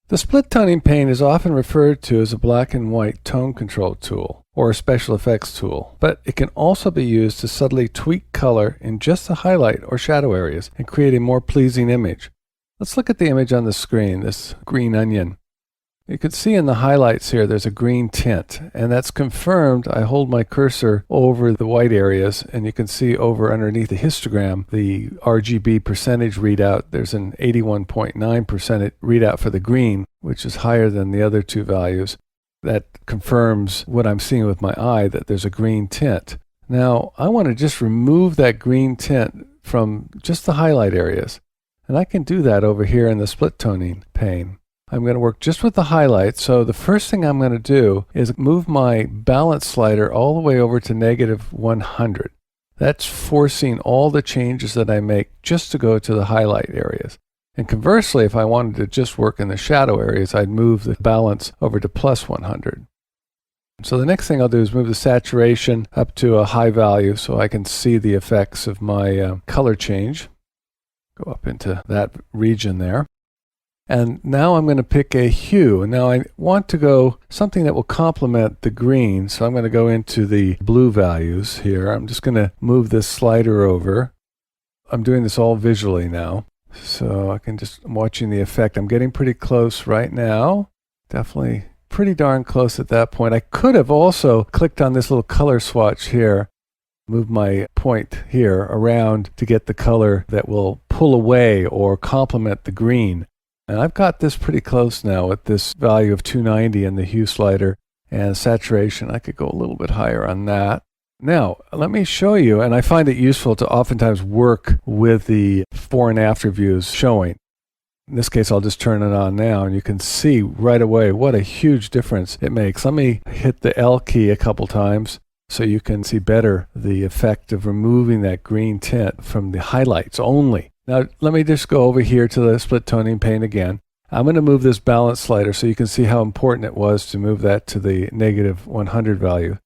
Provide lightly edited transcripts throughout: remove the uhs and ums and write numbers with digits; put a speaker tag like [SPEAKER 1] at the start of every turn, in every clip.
[SPEAKER 1] The split toning pane is often referred to as a black and white tone control tool or a special effects tool, but it can also be used to subtly tweak color in just the highlight or shadow areas and create a more pleasing image. Let's look at the image on the screen, this green onion. You can see in the highlights here there's a green tint, and that's confirmed. I hold my cursor over the white areas, and you can see over underneath the histogram the RGB percentage readout. There's an 81.9% readout for the green, which is higher than the other two values. That confirms what I'm seeing with my eye, that there's a green tint. Now I want to just remove that green tint from just the highlight areas, and I can do that over here in the split toning pane. I'm going to work just with the highlights. So the first thing I'm going to do is move my balance slider all the way over to -100. That's forcing all the changes that I make just to go to the highlight areas. And conversely, if I wanted to just work in the shadow areas, I'd move the balance over to +100. So the next thing I'll do is move the saturation up to a high value so I can see the effects of my color change. Go up into that region there. And now I'm going to pick a hue. And now I want to go something that will complement the green. So I'm going to go into the blue values here. I'm just going to move this slider over. I'm doing this all visually now. So I can just, I'm watching the effect. I'm getting pretty close right now. Definitely pretty darn close at that point. I could have also clicked on this little color swatch here. Move my point here around to get the color that will pull away or complement the green. And I've got this pretty close now with this value of 290 in the hue slider and saturation. I could go a little bit higher on that. Now, let me show you, and I find it useful to oftentimes work with the before and after views showing. In this case, I'll just turn it on now, and you can see right away what a huge difference it makes. Let me hit the L key a couple times so you can see better the effect of removing that green tint from the highlights only. Now, let me just go over here to the split toning pane again. I'm going to move this balance slider so you can see how important it was to move that to the -100 value.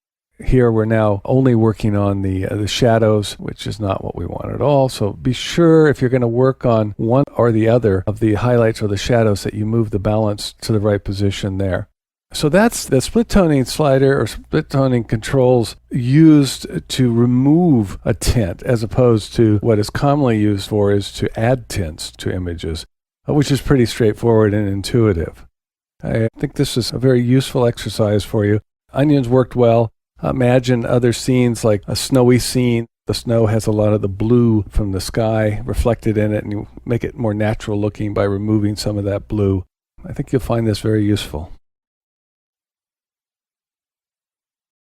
[SPEAKER 1] Here we're now only working on the shadows, which is not what we want at all. So be sure if you're going to work on one or the other of the highlights or the shadows that you move the balance to the right position there. So that's the split toning slider or split toning controls used to remove a tint, as opposed to what is commonly used for is to add tints to images, which is pretty straightforward and intuitive. I think this is a very useful exercise for you. Onions worked well. Imagine other scenes like a snowy scene. The snow has a lot of the blue from the sky reflected in it, and you make it more natural looking by removing some of that blue. I think you'll find this very useful.